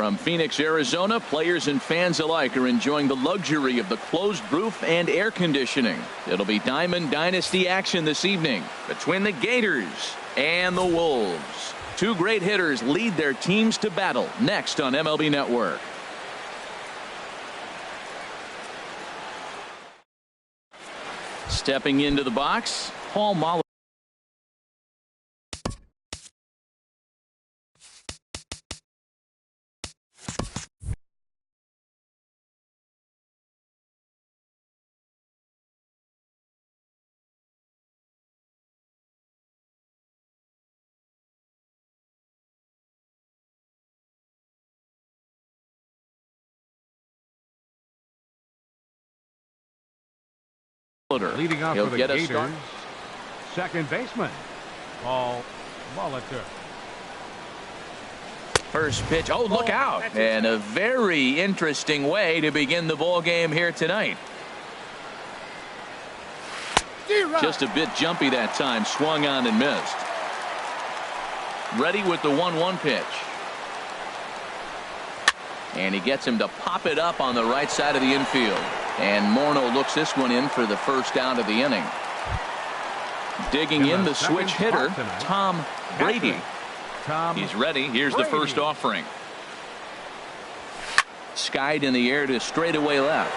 From Phoenix, Arizona, players and fans alike are enjoying the luxury of the closed roof and air conditioning. It'll be Diamond Dynasty action this evening between the Gators and the Wolves. Two great hitters lead their teams to battle next on MLB Network. Stepping into the box, Paul Mahler. Leading off He'll for the get Gators, a start. second baseman, Paul Mahler. First pitch. Oh, look out. And a very interesting way to begin the ball game here tonight. Just a bit jumpy that time. Swung on and missed. Ready with the 1-1 pitch. And he gets him to pop it up on the right side of the infield. And Morneau looks this one in for the first out of the inning. Digging in the switch hitter, Tom Brady. He's ready. Here's the first offering. Skied in the air to straightaway left.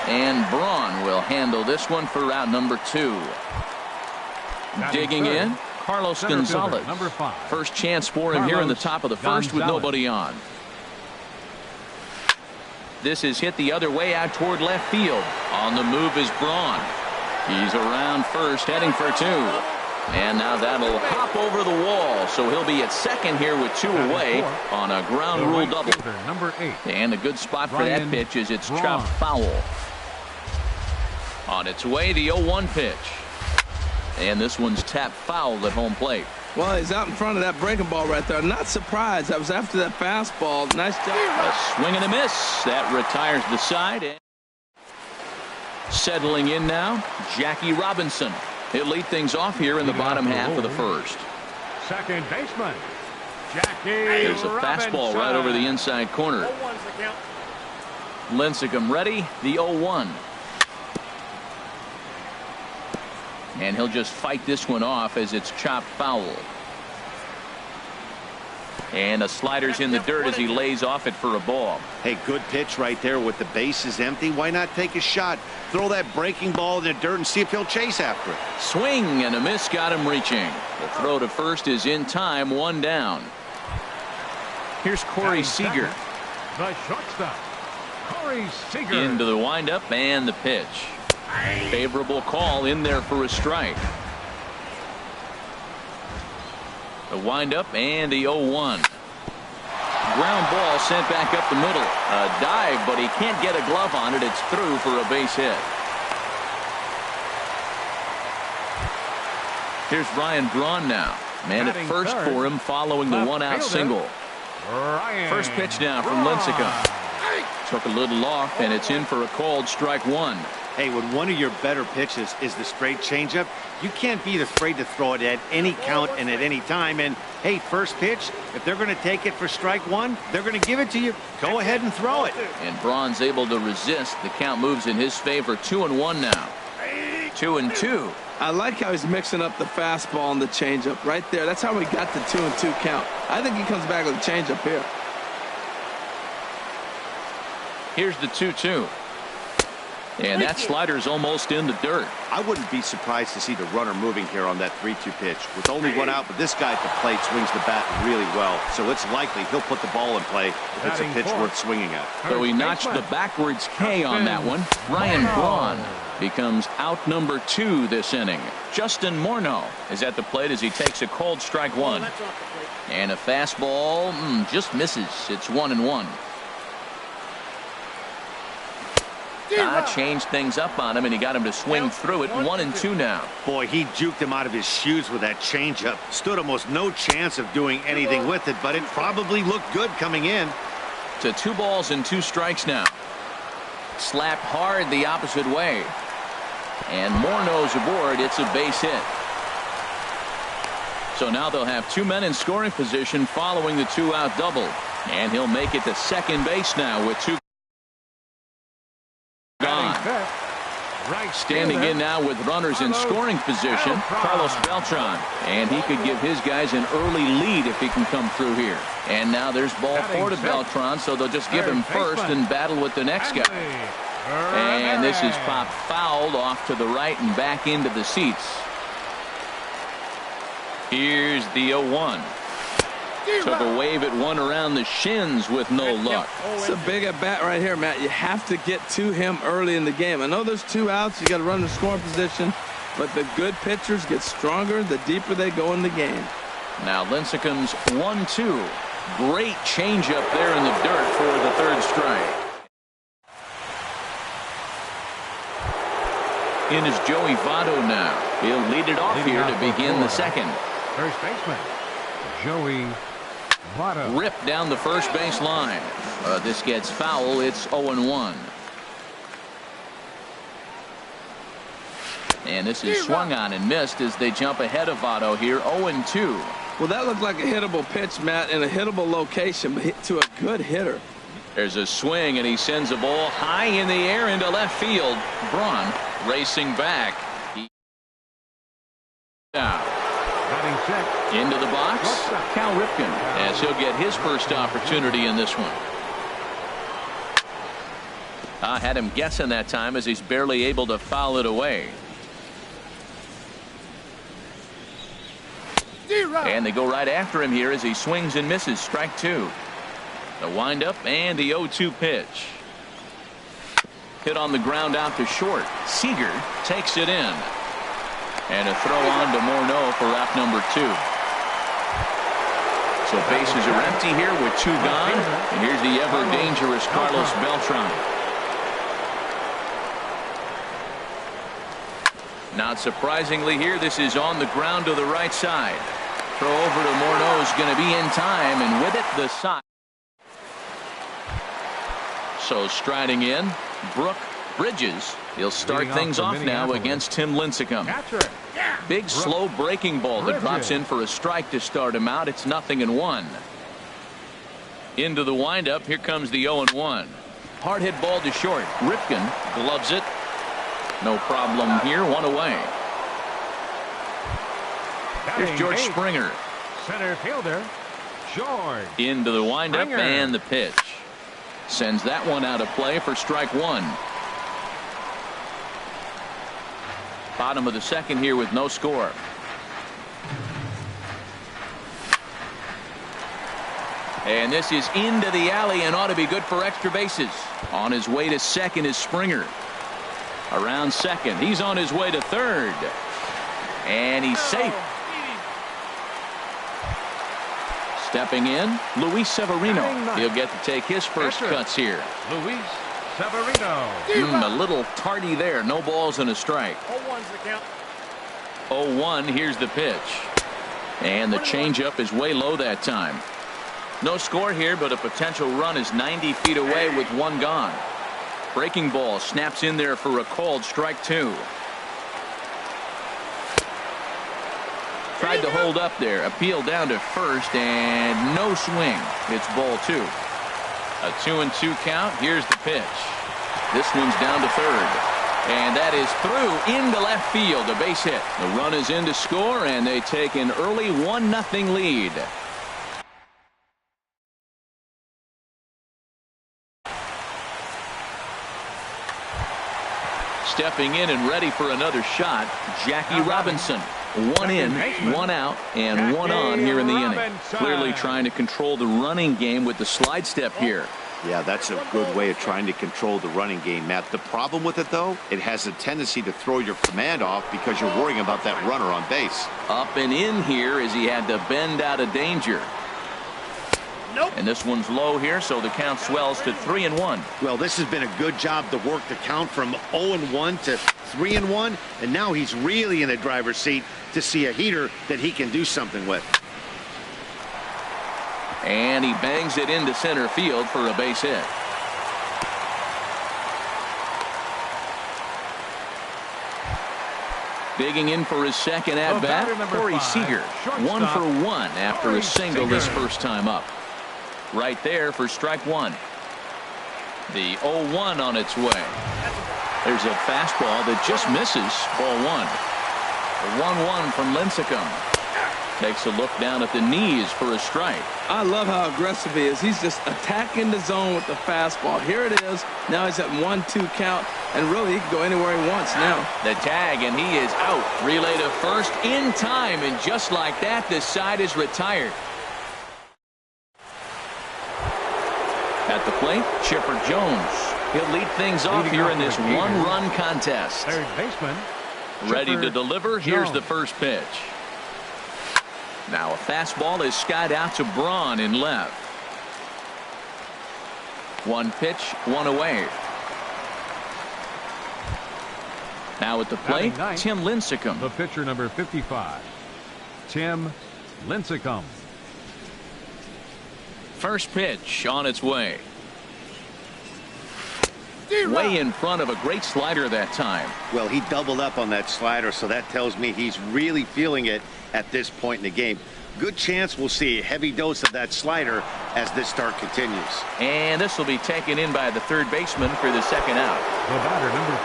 And Braun will handle this one for route number 2. Digging in, Carlos Gonzalez. First chance for him here in the top of the first with nobody on. This is hit the other way out toward left field. On the move is Braun. He's around first, heading for 2. And now that'll hop over the wall. So he'll be at second here with 2 away on a ground rule double. Number 8. And a good spot for that pitch is it's chopped foul. On its way, the 0-1 pitch. And this one's tapped foul at home plate. Well, he's out in front of that breaking ball right there. Not surprised. I was after that fastball. Nice job. A swing and a miss. That retires the side. And settling in now, Jackie Robinson. He'll lead things off here in the bottom half of the first. Second baseman, Jackie There's a Robinson. fastball right over the inside corner. Lincecum ready. The 0-1. And he'll just fight this one off as it's chopped foul. And the slider's in the dirt as he lays off it for a ball. Hey, good pitch right there with the bases empty. Why not take a shot? Throw that breaking ball in the dirt and see if he'll chase after it. Swing and a miss got him reaching. The throw to first is in time, 1 down. Here's Corey Seager. The shortstop, Corey Seager. Into the windup and the pitch. Favorable call in there for a strike. The windup and the 0-1. Ground ball sent back up the middle. A dive, but he can't get a glove on it. It's through for a base hit. Here's Ryan Braun now. Man at first for him following the 1-out single. First pitch now from Lincecum. Took a little off, and it's in for a called strike 1. Hey, when one of your better pitches is the straight changeup, you can't be afraid to throw it at any count and at any time. And, hey, first pitch, if they're going to take it for strike 1, they're going to give it to you. Go ahead and throw it. And Braun's able to resist. The count moves in his favor. 2-1 now. 2-2. I like how he's mixing up the fastball and the changeup right there. That's how we got the 2-2 count. I think he comes back with a changeup here. Here's the 2-2. And that slider's almost in the dirt. I wouldn't be surprised to see the runner moving here on that 3-2 pitch. With only 1 out, but this guy at the plate swings the bat really well. So it's likely he'll put the ball in play if it's a pitch worth swinging at. So he notched the backwards K on that one. Ryan Braun becomes out number 2 this inning. Justin Morneau is at the plate as he takes a called strike 1. And a fastball just misses. It's 1-1. Changed things up on him, and he got him to swing through it. 1-2 now. Boy, he juked him out of his shoes with that changeup. Stood almost no chance of doing anything with it, but it probably looked good coming in. To 2 balls and 2 strikes now. Slapped hard the opposite way. And Morneau's aboard. It's a base hit. So now they'll have 2 men in scoring position following the 2-out double. And he'll make it to second base now with 2 gone. Standing in now with runners in scoring position, Carlos Beltran. And he could give his guys an early lead if he can come through here. And now there's ball 4 to Beltran, so they'll just give him first and battle with the next guy. And this is popped fouled off to the right and back into the seats. Here's the 0-1. Took a wave at one around the shins with no luck. It's a big at bat right here, Matt. You have to get to him early in the game. I know there's 2 outs. You got to run the scoring position, but the good pitchers get stronger the deeper they go in the game. Now Lincecum's 1-2. Great changeup there in the dirt for the 3rd strike. In is Joey Votto now. He'll lead it off here to begin the 2nd. First baseman, Joey Votto. Ripped down the first base line. This gets foul. It's 0-1. And this is swung on and missed as they jump ahead of Votto here. 0-2. Well, that looked like a hittable pitch, Matt, in a hittable location, but hit to a good hitter. There's a swing, and he sends a ball high in the air into left field. Braun racing back. Now into the box, Cal Ripken, as he'll get his first opportunity in this one. I had him guessing that time as he's barely able to foul it away. And they go right after him here as he swings and misses. Strike 2. The windup and the 0-2 pitch. Hit on the ground out to short. Seager takes it in. And a throw on to Morneau for out number 2. So bases are empty here with 2 gone. And here's the ever dangerous Carlos Beltran. Not surprisingly here, this is on the ground to the right side. Throw over to Morneau is going to be in time, and with it the side. So striding in, Brooke Bridges. He'll start things off now against Tim Lincecum. Big slow breaking ball that drops in for a strike to start him out. It's 0-1. Into the windup. Here comes the 0-1. Hard hit ball to short. Ripken gloves it. No problem here. 1 away. Here's George Springer. Center fielder George. Into the windup and the pitch. Sends that one out of play for strike 1. Bottom of the 2nd here with no score. And this is into the alley and ought to be good for extra bases. On his way to 2nd is Springer. Around 2nd. He's on his way to 3rd. And he's safe. Stepping in, Luis Severino. He'll get to take his first cuts here. Luis Severino. A little tardy there. No balls and a strike. 0-1's the count. 0-1. Here's the pitch. And the changeup is way low that time. No score here, but a potential run is 90 feet away with 1 gone. Breaking ball snaps in there for a called strike 2. Tried to hold up there. Appeal down to first and no swing. It's ball 2. A 2-2 count. Here's the pitch. This one's down to 3rd. And that is through into left field. A base hit. The run is in to score, and they take an early 1-0 lead. Stepping in and ready for another shot, Jackie Robinson. 1 in, 1 out, and 1 on here in the inning. Clearly trying to control the running game with the slide step here. Yeah, that's a good way of trying to control the running game, Matt. The problem with it, though, it has a tendency to throw your command off because you're worrying about that runner on base. Up and in here as he had to bend out of danger. Nope. And this one's low here, so the count swells to 3-1. Well, this has been a good job to work the count from 0-1 to 3-1, and now he's really in the driver's seat to see a heater that he can do something with. And he bangs it into center field for a base hit. Digging in for his second at-bat, Corey Seager. 1 for 1 after a single his first time up. Right there for strike one. The 0-1 on its way. There's a fastball that just misses. Ball one. The 1-1 from Lincecum. Takes a look down at the knees for a strike. I love how aggressive he is. He's just attacking the zone with the fastball. Here it is. Now he's at 1-2 count, and really he can go anywhere he wants now. The tag, and he is out. Relay to first in time, and just like that, the side is retired. At the plate, Chipper Jones. He'll lead things off here in this one-run contest. Third baseman. Ready to deliver. Here's the first pitch. Now a fastball is skied out to Braun in left. One pitch, one away. Now at the plate, Tim Lincecum. The pitcher, number 55, Tim Lincecum. First pitch on its way. Way in front of a great slider that time. Well, he doubled up on that slider, so that tells me he's really feeling it at this point in the game. Good chance we'll see a heavy dose of that slider as this start continues. And this will be taken in by the third baseman for the second out. The batter, number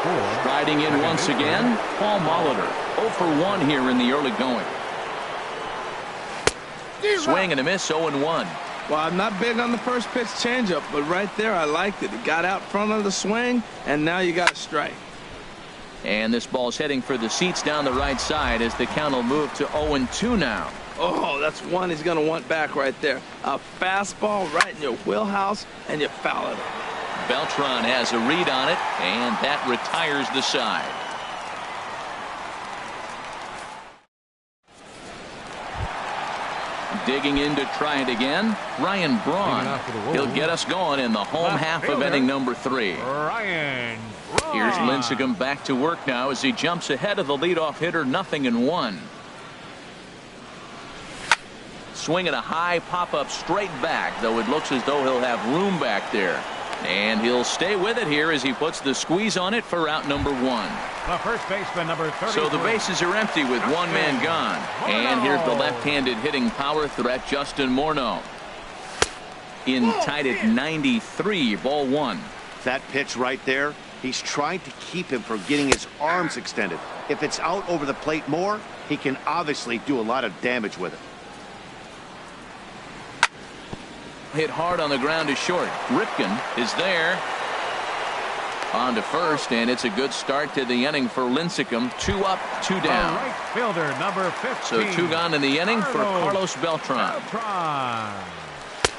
4. Riding in once again, Paul Molitor. 0 for 1 here in the early going. Swing and a miss, 0-1. Well, I'm not big on the first pitch changeup, but right there I liked it. It got out front of the swing, and now you got a strike. And this ball's heading for the seats down the right side as the count will move to 0-2 now. Oh, that's one he's going to want back right there. A fastball right in your wheelhouse, and you foul it. Beltran has a read on it, and that retires the side. Digging in to try it again, Ryan Braun. He'll get us going in the home half of inning number 3. Ryan Braun. Here's Lincecum back to work now as he jumps ahead of the leadoff hitter, 0-1. Swinging a high pop-up straight back, though it looks as though he'll have room back there. And he'll stay with it here as he puts the squeeze on it for out number 1. The first baseman, number 30. So the bases are empty with one man gone. And here's the left-handed hitting power threat, Justin Morneau. In tied at 93, ball 1. That pitch right there, he's trying to keep him from getting his arms extended. If it's out over the plate more, he can obviously do a lot of damage with it. Hit hard on the ground to short. Ripken is there. On to first, and it's a good start to the inning for Lincecum. 2 up, 2 down. Right fielder, number 15. So 2 gone in the inning for Carlos Beltran.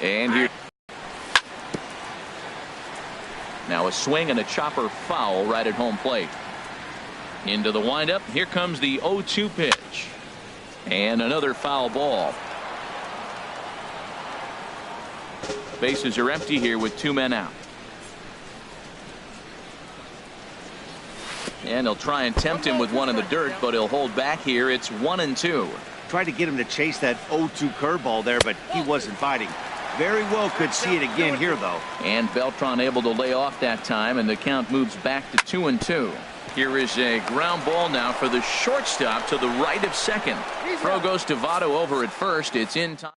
And here. Now a swing and a chopper foul right at home plate. Into the windup. Here comes the 0-2 pitch. And another foul ball. Bases are empty here with 2 men out. And he'll try and tempt him with one in the dirt, but he'll hold back here. It's 1-2. Tried to get him to chase that 0-2 curveball there, but he wasn't biting. Very well could see it again here, though. And Beltran able to lay off that time, and the count moves back to 2-2. Here is a ground ball now for the shortstop to the right of second. Throw goes to Votto over at first. It's in time.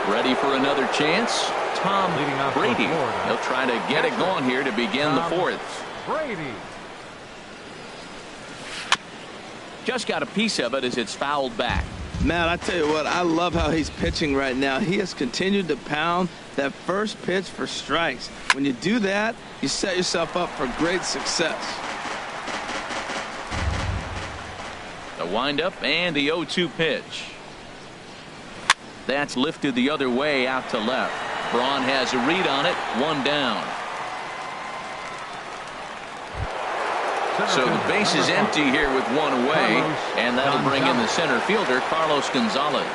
Ready for another chance. Tom Brady. He'll try to get it going here to begin the 4th. Brady. Just got a piece of it as it's fouled back. Matt, I tell you what, I love how he's pitching right now. He has continued to pound that first pitch for strikes. When you do that, you set yourself up for great success. The windup and the 0-2 pitch. That's lifted the other way out to left. Braun has a read on it. 1 down. So the base is empty here with 1 away, and that'll bring in the center fielder, Carlos Gonzalez.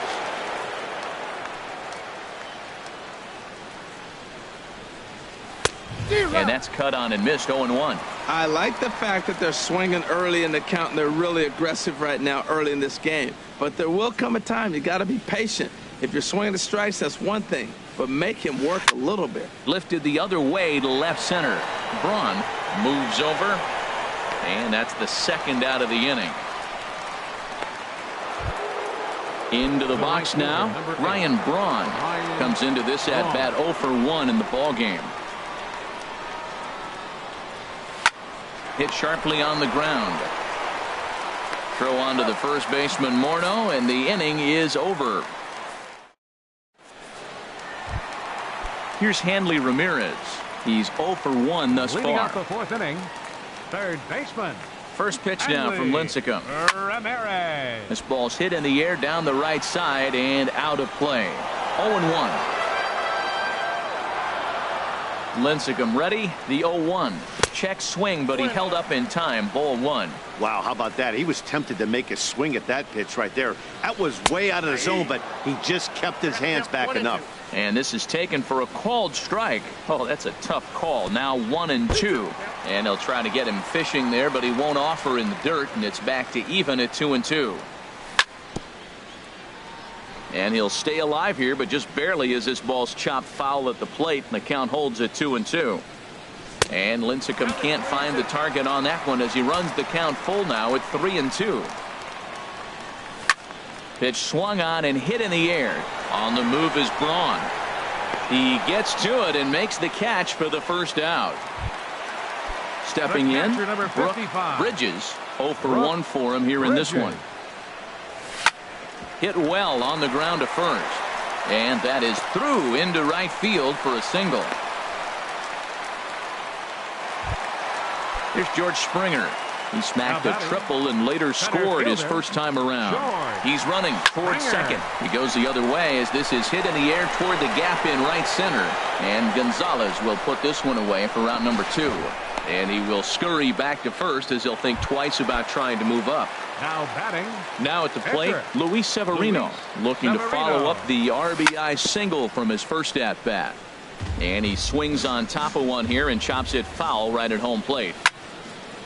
And that's cut on and missed. 0-1. I like the fact that they're swinging early in the count, and they're really aggressive right now early in this game. But there will come a time you got to be patient. If you're swinging the strikes, that's one thing, but make him work a little bit. Lifted the other way to left center. Braun Moves over. And that's the second out of the inning. Into the box now. Ryan Braun comes into this at bat 0 for 1 in the ball game. Hit sharply on the ground. Throw on to the first baseman Morneau, and the inning is over. Here's Hanley Ramirez. He's 0 for 1 thus Leading far. off the fourth inning, third baseman. First pitch now from Lincecum. Ramirez. This ball's hit in the air down the right side and out of play. 0-1. Lincecum ready. The 0-1. Check swing, but he held up in time. Ball 1. Wow, how about that? He was tempted to make a swing at that pitch right there. That was way out of the zone, but he just kept his hands back enough. And this is taken for a called strike. Oh, that's a tough call. Now 1-2. And they'll try to get him fishing there, but he won't offer in the dirt, and it's back to even at 2-2. And he'll stay alive here, but just barely as this ball's chopped foul at the plate, and the count holds at 2-2. And Lincecum can't find the target on that one as he runs the count full now at 3-2. Pitch swung on and hit in the air. On the move is Braun. He gets to it and makes the catch for the first out. Stepping in, Brooke Bridges. 0 for 1 for him here in this one. Hit well on the ground to first. And that is through into right field for a single. Here's George Springer. He smacked a triple and later scored his first time around. He's running towards second. He goes the other way as this is hit in the air toward the gap in right center. And Gonzalez will put this one away for round number 2. And he will scurry back to first as he'll think twice about trying to move up. Now batting. Now at the plate, Luis Severino looking to follow up the RBI single from his first at bat. And he swings on top of one here and chops it foul right at home plate.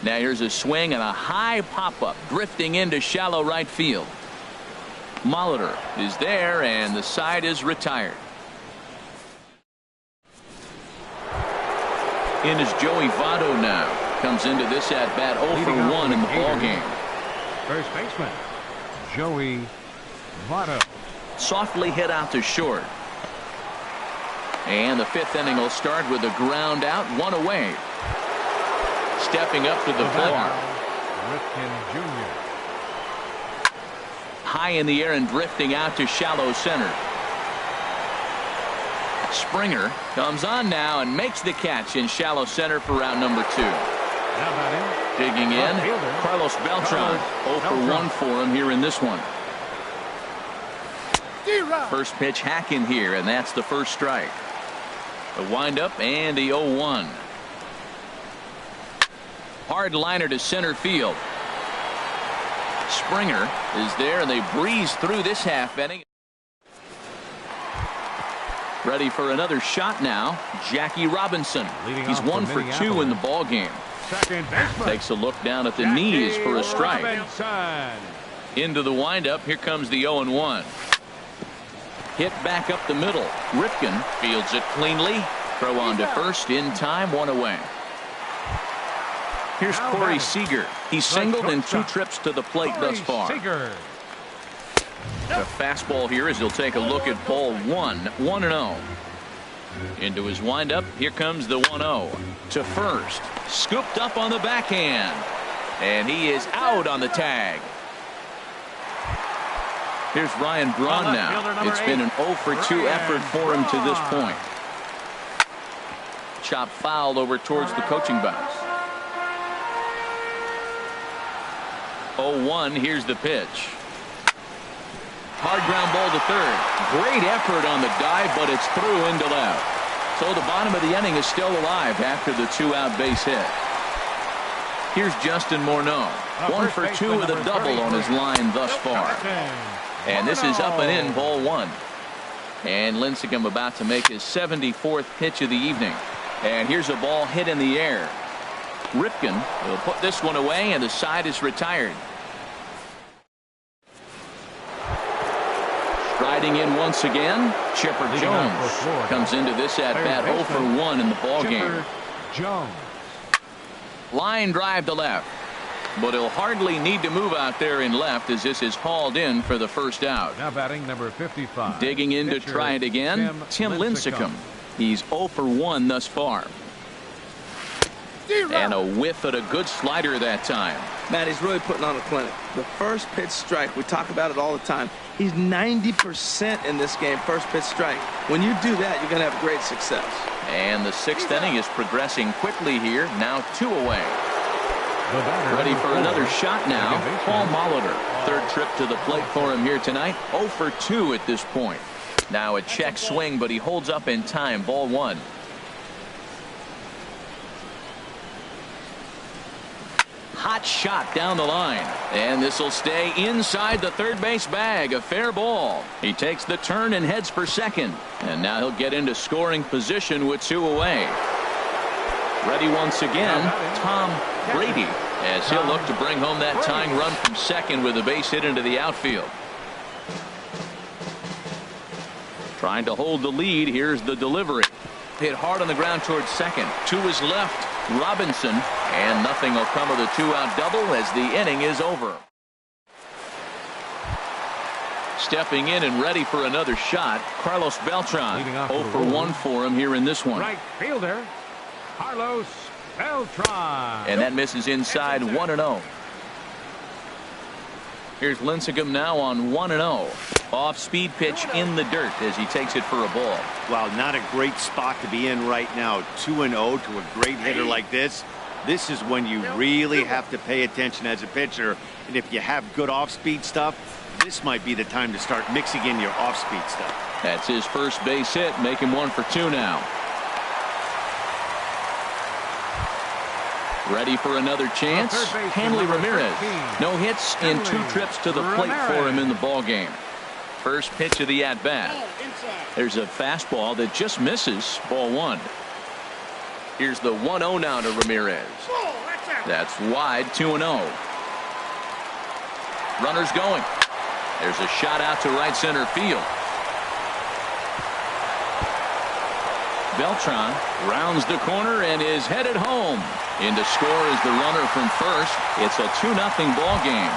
Now here's a swing and a high pop-up drifting into shallow right field. Molitor is there and the side is retired. In is Joey Votto now. Comes into this at bat 0 for 1 in the ball game. First baseman Joey Votto. Softly hit out to short. And the fifth inning will start with a ground out, one away. Stepping up to the plate. Ripken Jr. High in the air and drifting out to shallow center. Springer comes on now and makes the catch in shallow center for round number 2. Digging in, Carlos Beltran. 0 for 1 for him here in this one. First pitch hack in here, and that's the first strike. The windup and the 0-1. Hard liner to center field. Springer is there, and they breeze through this half inning. Ready for another shot now. Jackie Robinson. He's 1 for 2 in the ball game. Takes a look down at the knees for a strike. Into the windup. Here comes the 0-1. Hit back up the middle. Ripken fields it cleanly. Throw on to first in time, 1 away. Here's Corey Seager. He's singled in 2 trips to the plate thus far. A fastball here as he'll take a look at ball 1. 1-0. Into his windup. Here comes the 1-0 to first. Scooped up on the backhand. And he is out on the tag. Here's Ryan Braun now. It's been an 0 for 2 effort for him to this point. Chop foul over towards the coaching box. 0-1. Here's the pitch. Hard ground ball to third. Great effort on the dive, but it's through into left. So the bottom of the inning is still alive after the 2-out base hit. Here's Justin Morneau. 1 for 2 with a double on his line thus far. And this is up and in, ball 1. And Lincecum about to make his 74th pitch of the evening. And here's a ball hit in the air. Ripken will put this one away, and the side is retired. Striding in once again, Chipper Jones comes into this at bat 0 for 1 in the ball game. Line drive to left. But he'll hardly need to move out there in left as this is hauled in for the first out. Now batting number 55. Digging in to try it again, Tim Lincecum. He's 0 for 1 thus far. And a whiff at a good slider that time. Matt, he's really putting on a clinic. The first pitch strike, we talk about it all the time. He's 90% in this game, first pitch strike. When you do that, you're going to have great success. And the 6th inning is progressing quickly here. Now 2 away. Ready for another shot now, Paul Molitor. 3rd trip to the plate for him here tonight. 0 for 2 at this point. Now a check swing, but he holds up in time. Ball 1. Hot shot down the line. And this will stay inside the third base bag. A fair ball. He takes the turn and heads for second. And now he'll get into scoring position with 2 away. Ready once again, Tom Brady, as he'll look to bring home that tying run from second with a base hit into the outfield. Trying to hold the lead. Here's the delivery. Hit hard on the ground towards second. To his left, Robinson. And nothing will come of the 2-out double as the inning is over. Stepping in and ready for another shot, Carlos Beltran. 0 for 1 for him here in this one. Right fielder, Carlos Beltran. And that misses inside 1-0. Here's Lincecum now on 1-0. Off speed pitch in the dirt as he takes it for a ball. Wow, not a great spot to be in right now. 2-0 to a great hitter like this. This is when you really have to pay attention as a pitcher. And if you have good off-speed stuff, this might be the time to start mixing in your off-speed stuff. That's his first base hit, make him 1 for 2 now. Ready for another chance. Hanley Ramirez. No hits in 2 trips to the plate for him in the ball game. First pitch of the at-bat. There's a fastball that just misses. Ball 1. Here's the 1-0 now to Ramirez. That's wide. 2-0. Runners going. There's a shot out to right center field. Beltran rounds the corner and is headed home. In to score is the runner from first. It's a 2-0 ball game.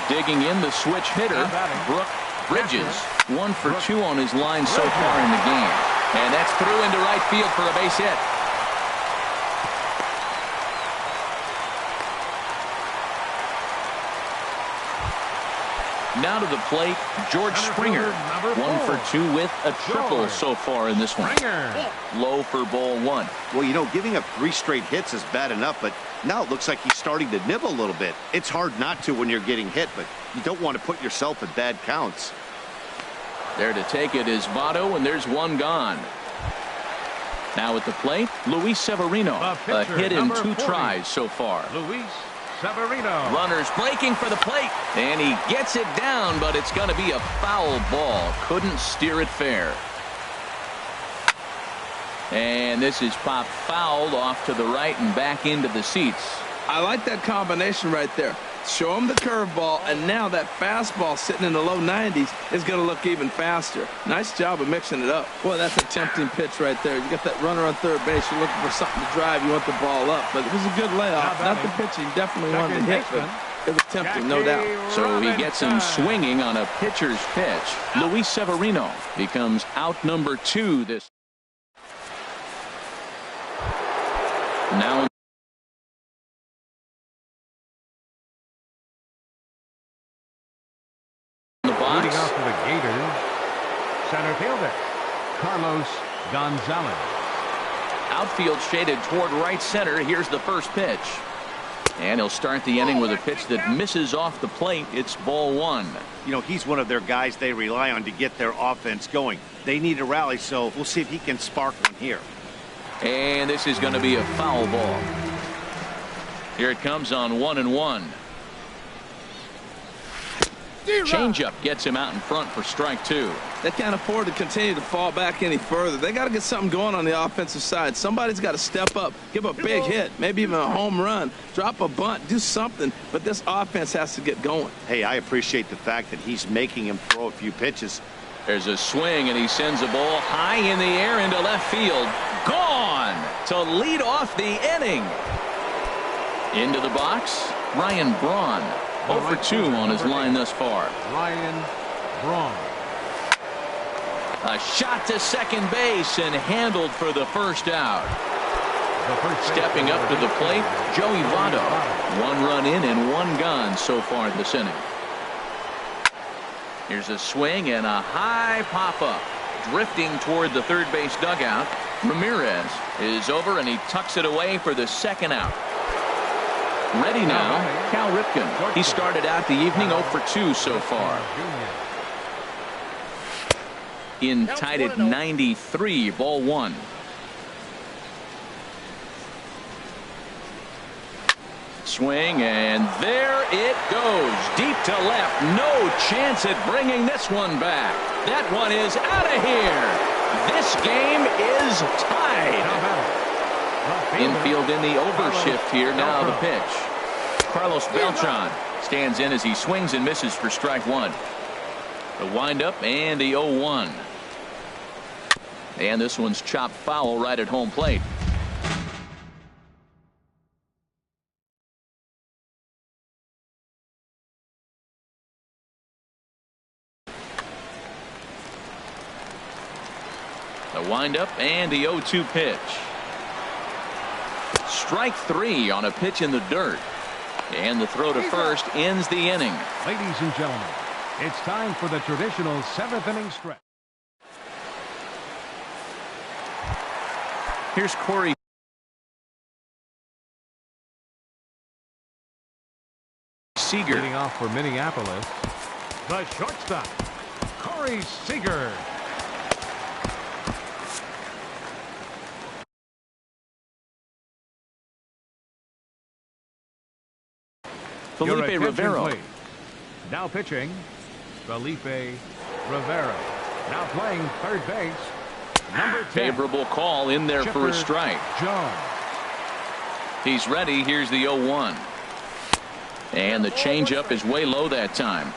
Digging in the switch hitter, Brooke Bridges. 1 for 2 on his line so far in the game. And that's through into right field for a base hit. Now to the plate, George Springer. 1 for 2 with a triple so far in this one. Low for ball 1. Well, you know, giving up 3 straight hits is bad enough, but now it looks like he's starting to nibble a little bit. It's hard not to when you're getting hit, but you don't want to put yourself in bad counts. There to take it is Votto, and there's 1 gone. Now at the plate, Luis Severino. A hit in 2 tries so far. Luis Severino. Runners breaking for the plate, and he gets it down, but it's going to be a foul ball. Couldn't steer it fair. And this is popped fouled off to the right and back into the seats. I like that combination right there. Show him the curveball, and now that fastball sitting in the low 90s is going to look even faster. Nice job of mixing it up. Boy, that's a tempting pitch right there. You got that runner on third base. You're looking for something to drive. You want the ball up. But it was a good layoff. Not the pitch he definitely wanted to hit, but it was tempting, no doubt. So he gets him swinging on a pitcher's pitch. Luis Severino becomes out number 2 this. Now leading off for the Gators, center fielder Carlos Gonzalez. Outfield shaded toward right center. Here's the first pitch. And he'll start the inning with a pitch that misses off the plate. It's ball 1. You know, he's one of their guys they rely on to get their offense going. They need a rally, so we'll see if he can spark one here. And this is going to be a foul ball. Here it comes on 1-1. Changeup gets him out in front for strike 2. They can't afford to continue to fall back any further. They got to get something going on the offensive side. Somebody's got to step up, give a big hit, maybe even a home run, drop a bunt, do something. But this offense has to get going. Hey, I appreciate the fact that he's making him throw a few pitches. There's a swing, and he sends a ball high in the air into left field. Gone to lead off the inning. Into the box, Ryan Braun. 0 for 2 on his line thus far. Ryan Braun. A shot to second base and handled for the first out. Stepping up to the plate, Joey Votto. 1 run in and 1 gone so far this inning. Here's a swing and a high pop-up. Drifting toward the third base dugout. Ramirez is over and he tucks it away for the second out. Ready now, Cal Ripken. He started out the evening 0 for 2 so far. In tied at 93, ball 1. Swing, and there it goes. Deep to left. No chance at bringing this one back. That one is out of here. This game is tied. Infield in the overshift here. Now the pitch. Carlos Beltran stands in as he swings and misses for strike 1. The windup and the 0-1. And this one's chopped foul right at home plate. The windup and the 0-2 pitch. Strike 3 on a pitch in the dirt. And the throw to first ends the inning. Ladies and gentlemen, it's time for the traditional 7th inning stretch. Here's Corey Seager. Leading off for Minneapolis, the shortstop, Corey Seager. Felipe Rivero. Please. Now pitching, Felipe Rivera. Now playing third base, number 10. Favorable call in there for a strike. Jones. He's ready. Here's the 0-1. And the changeup is way low that time.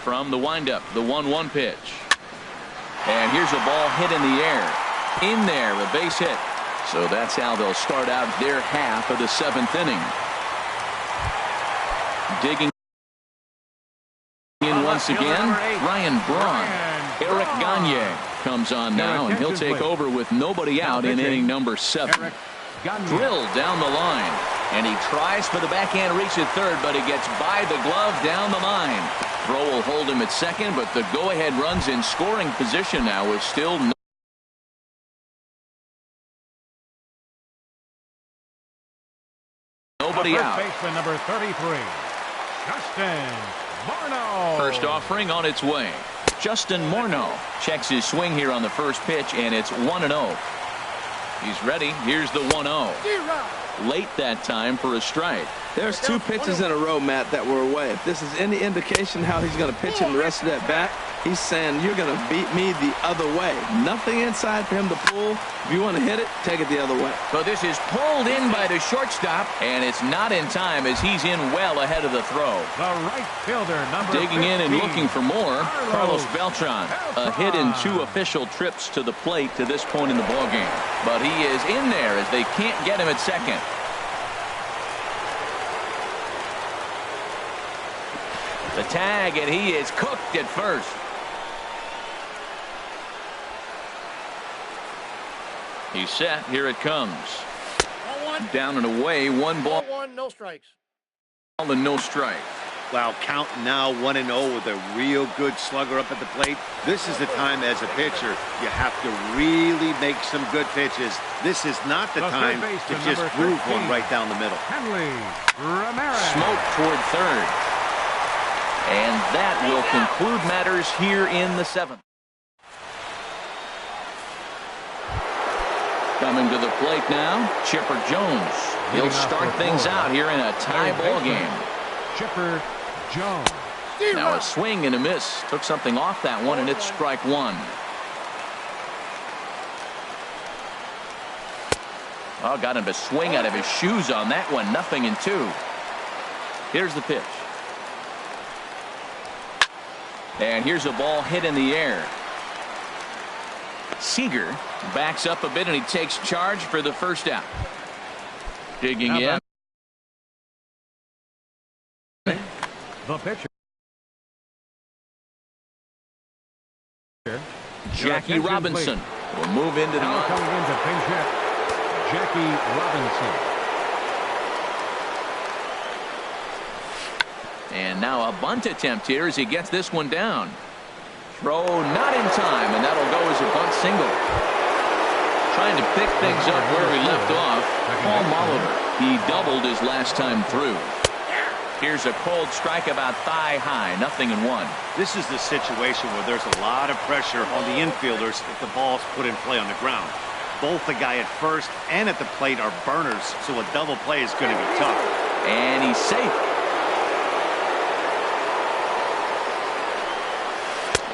From the windup, the 1-1 pitch. And here's a ball hit in the air. In there, a base hit. So that's how they'll start out their half of the 7th inning. Digging in once again, Ryan Braun. Eric Gagne comes on now, and he'll take over with nobody out in inning number 7. Drilled down the line, and he tries for the backhand reach at third, but he gets by the glove down the line. Throw will hold him at second, but the go-ahead runs in scoring position now is still nobody out. Baseman number 33. Justin Morneau. First offering on its way. Justin Morneau checks his swing here on the first pitch, and it's 1-0. He's ready. Here's the 1-0. Late that time for a strike. There's 2 pitches in a row, Matt, that were away. If this is any indication how he's going to pitch him the rest of that bat, he's saying you're going to beat me the other way. Nothing inside for him to pull. If you want to hit it, take it the other way. So this is pulled in by the shortstop, and it's not in time as he's in well ahead of the throw. The right fielder, number Digging 15. in and looking for more, Carlos Beltran. A hit in 2 official trips to the plate to this point in the ballgame. But he is in there as they can't get him at second. The tag, and he is cooked at first. He's set. Here it comes. Down and away. 1 ball. 1, no strikes. And no strike. Wow, count now 1-0 with a real good slugger up at the plate. This is the time as a pitcher you have to really make some good pitches. This is not the time to just groove one right down the middle. Henley Ramirez. Smoke toward third. And that will conclude matters here in the 7th. Coming to the plate now, Chipper Jones. He'll start things out here in a tie ball game. Chipper Jones. Now a swing and a miss. Took something off that one, and it's strike 1. Oh, got him to swing out of his shoes on that one. 0-2. Here's the pitch. And here's a ball hit in the air. Seager backs up a bit, and he takes charge for the first out. Digging in. Jackie Robinson will move into the Now coming into pinch hit, Jackie Robinson. And now a bunt attempt here as he gets this one down. Throw not in time, and that'll go as a bunt single. Trying to pick things up where he left off, Paul Molitor. He doubled his last time through. Here's a cold strike about thigh high, 0-1. This is the situation where there's a lot of pressure on the infielders if the ball's put in play on the ground. Both the guy at first and at the plate are burners, so a double play is going to be tough. And he's safe.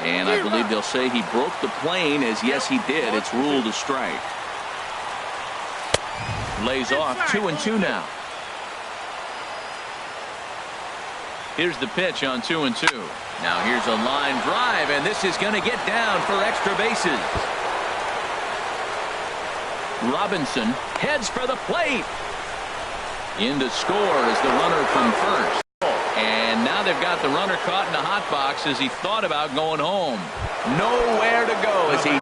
And I believe they'll say he broke the plane, as yes he did. It's ruled a strike. Lays off, 2-2 now. Here's the pitch on 2-2. Now here's a line drive, and this is going to get down for extra bases. Robinson heads for the plate. In to score is the runner from first. And now they've got the runner caught in the hot box as he thought about going home. Nowhere to go as he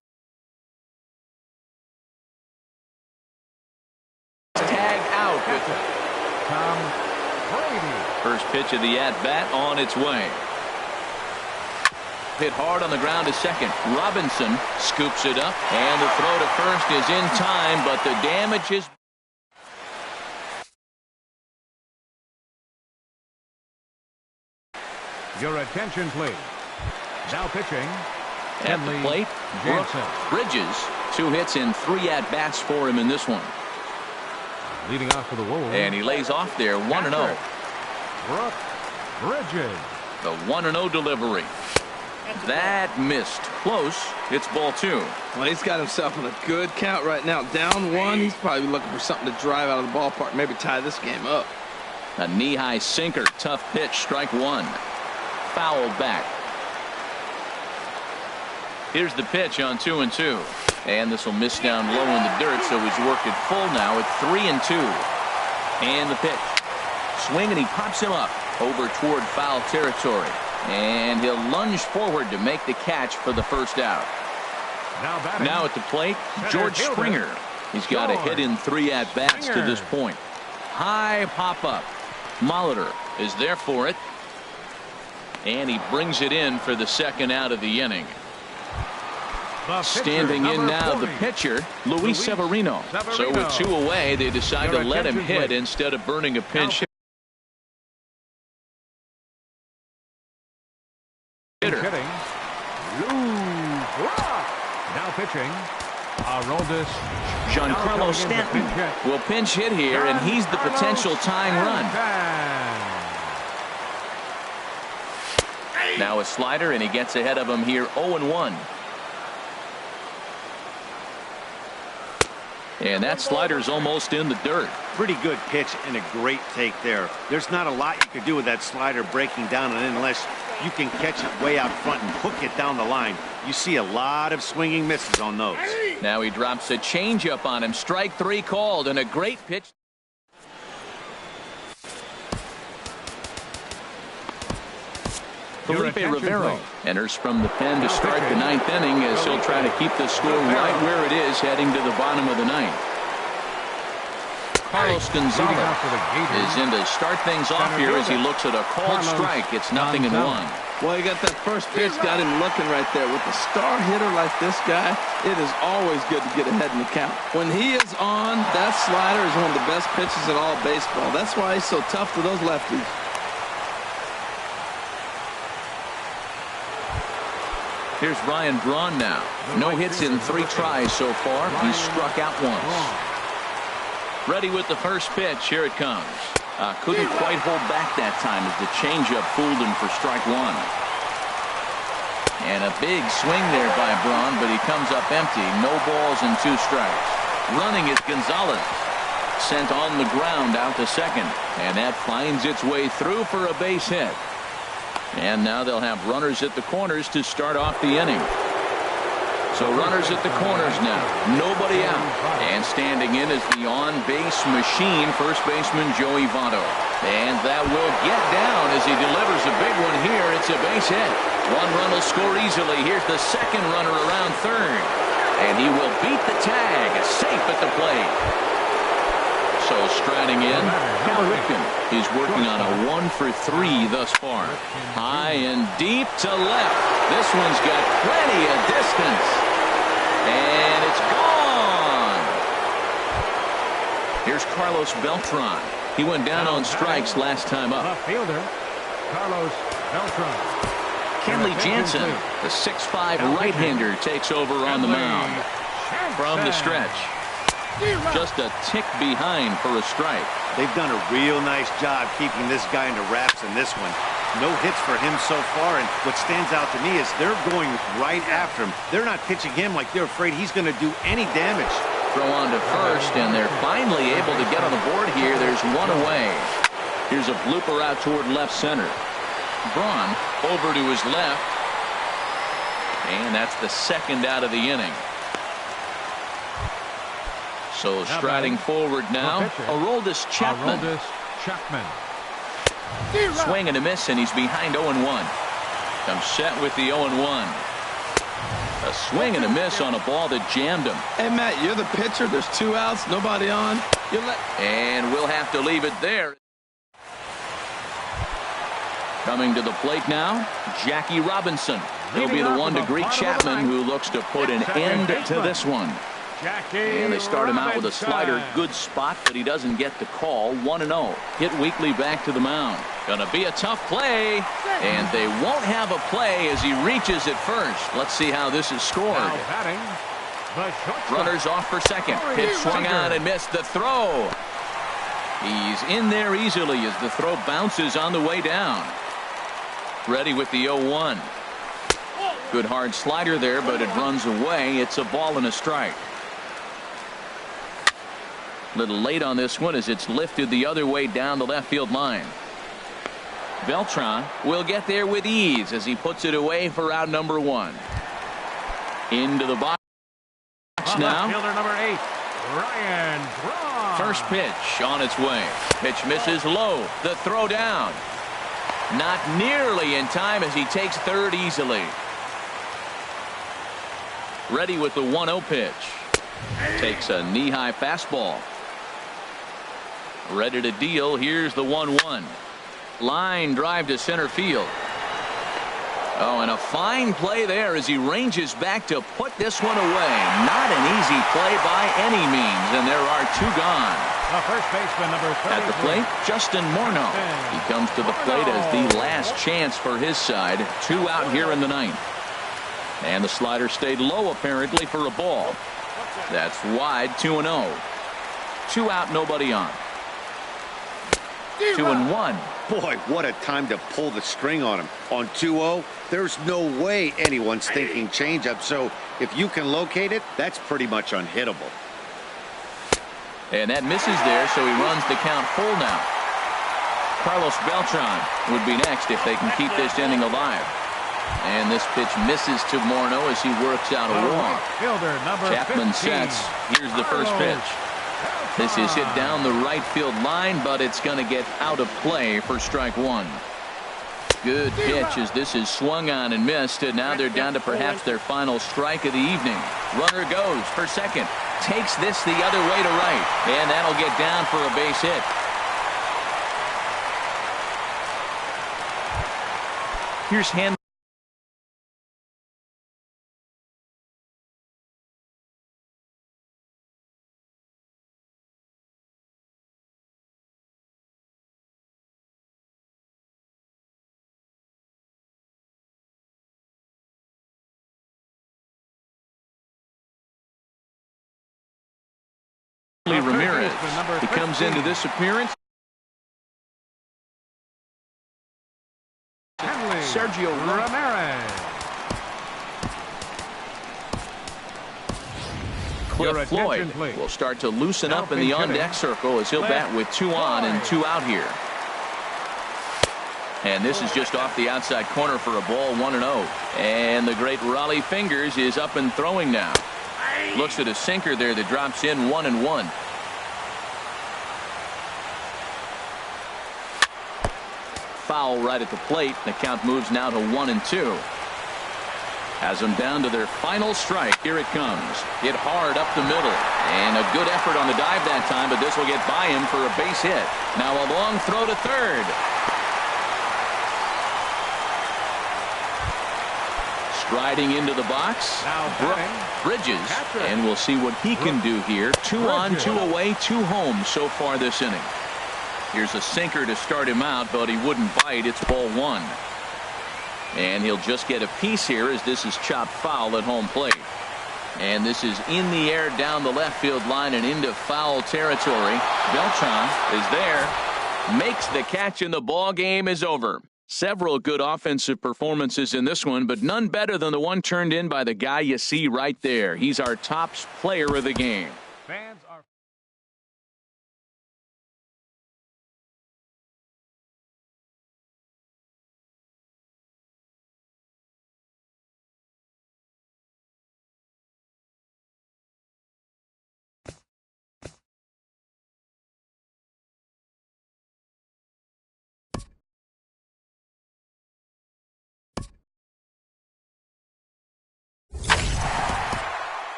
tagged out with Tom Brady. first pitch of the at-bat on its way. Hit hard on the ground to second. Robinson scoops it up, and the throw to first is in time, but the damage is... Your attention, please. Now pitching. At the plate, Bridges. 2 hits and 3 at-bats for him in this one. Leading off for the Wolves. And he lays off there, 1-0. Brooke Bridges. The 1-0 delivery. That missed. Close. It's ball 2. Well, he's got himself in a good count right now. Down 1. He's probably looking for something to drive out of the ballpark, maybe tie this game up. A knee-high sinker. Tough pitch. Strike 1. Fouled back. Here's the pitch on 2-2. And this will miss down low in the dirt, so he's worked it full now at 3-2. And the pitch. Swing, and he pops him up over toward foul territory. And he'll lunge forward to make the catch for the first out. Now at the plate, George Springer. He's got a hit in 3 at-bats to this point. High pop-up. Molitor is there for it. And he brings it in for the second out of the inning. Standing in now, the pitcher, Luis Severino. So with 2 away, they decide to let him hit instead of burning a pinch hitter. Now pitching. Aroldis Giancarlo Stanton will pinch hit here, and he's the potential tying run. Now a slider, and he gets ahead of him here, 0-1. And that slider's almost in the dirt. Pretty good pitch and a great take there. There's not a lot you could do with that slider breaking down, and unless you can catch it way out front and hook it down the line. You see a lot of swinging misses on those. Now he drops a changeup on him. Strike 3 called, and a great pitch. Felipe Rivero enters from the pen to start the 9th inning as he'll try to keep the score right where it is heading to the bottom of the 9th. Carlos Gonzalez is in to start things off here as he looks at a called strike. It's 0-1. Well, you got that first pitch, got him looking right there. With a star hitter like this guy, it is always good to get ahead in the count. When he is on, that slider is one of the best pitches in all baseball. That's why he's so tough to those lefties. Here's Ryan Braun now. No hits in 3 tries so far. He's struck out once. Ready with the first pitch. Here it comes. Couldn't quite hold back that time as the changeup fooled him for strike 1. And a big swing there by Braun, but he comes up empty. No balls and 2 strikes. Running is Gonzalez. Sent on the ground out to second. And that finds its way through for a base hit. And now they'll have runners at the corners to start off the inning. So runners at the corners now. Nobody out. And standing in is the on-base machine, first baseman Joey Votto. And that will get down as he delivers a big one here. It's a base hit. One run will score easily. Here's the second runner around third. And he will beat the tag. Safe at the plate. So striding in, Cal Ripken. He's working on a 1-for-3 thus far. High and deep to left. This one's got plenty of distance. And it's gone. Here's Carlos Beltran. He went down on strikes last time up. Left fielder, Carlos Beltran. Kenley Jansen, the 6'5" right-hander, takes over on the mound. From the stretch. Just a tick behind for a strike. They've done a real nice job keeping this guy into wraps in this one. No hits for him so far, and what stands out to me is they're going right after him. They're not pitching him like they're afraid he's going to do any damage. Throw on to first, and they're finally able to get on the board here. There's one away. Here's a blooper out toward left center. Braun over to his left, and that's the second out of the inning. So striding forward now, Aroldis Chapman. Swing and a miss, and he's behind 0-1. Comes set with the 0-1. A swing and a miss on a ball that jammed him. Hey, Matt, you're the pitcher. There's 2 outs, nobody on. And we'll have to leave it there. Coming to the plate now, Jackie Robinson. He'll be the one to greet Chapman, who looks to put an end to this one. And they start him out with a slider. Good spot, but he doesn't get the call. 1-0. Hit weakly back to the mound. Gonna be a tough play. And they won't have a play as he reaches at first. Let's see how this is scored. Runners off for second. Pitch swung on and missed the throw. He's in there easily as the throw bounces on the way down. Ready with the 0-1. Good hard slider there, but it runs away. It's a ball and a strike. Little late on this one as it's lifted the other way down the left field line. Beltran will get there with ease as he puts it away for out number 1. Into the box now. Fielder number 8, Ryan Braun. First pitch on its way. Pitch misses low. The throw down. Not nearly in time as he takes third easily. Ready with the 1-0 pitch. Takes a knee-high fastball. Ready to deal. Here's the 1-1. Line drive to center field. Oh, and a fine play there as he ranges back to put this one away. Not an easy play by any means, and there are 2 gone. First baseman number 30. At the plate, Justin Morneau. He comes to the plate as the last chance for his side. 2 out here in the 9th. And the slider stayed low apparently for a ball. That's wide. 2-0. 2 out, nobody on. 2-1. Boy, what a time to pull the string on him. On 2-0, there's no way anyone's thinking changeup. So if you can locate it, that's pretty much unhittable. And that misses there, so he runs the count full now. Carlos Beltran would be next if they can keep this inning alive. And this pitch misses to Morneau as he works out a walk. Chapman sets. Here's the first pitch. This is hit down the right field line, but it's going to get out of play for strike 1. Good pitch as this is swung on and missed, and now they're down to perhaps their final strike of the evening. Runner goes for second. Takes this the other way to right, and that'll get down for a base hit. Here's Hand. Ramirez. He comes into this appearance. Sergio Ramirez. Cliff Floyd will start to loosen up in the on-deck circle as he'll bat with 2 on and 2 out here. And this is just off the outside corner for a ball, 1-0. And the great Raleigh Fingers is up and throwing now. Looks at a sinker there that drops in, 1-1. Foul right at the plate. The count moves now to 1-2. Has them down to their final strike. Here it comes. Hit hard up the middle. And a good effort on the dive that time, but this will get by him for a base hit. Now a long throw to third. Striding into the box. Bridges. And we'll see what he can do here. 2 on, 2 away, 2 home so far this inning. Here's a sinker to start him out, but he wouldn't bite. It's ball 1. And he'll just get a piece here as this is chopped foul at home plate. And this is in the air down the left field line and into foul territory. Beltran is there, makes the catch, and the ball game is over. Several good offensive performances in this one, but none better than the one turned in by the guy you see right there. He's our top player of the game.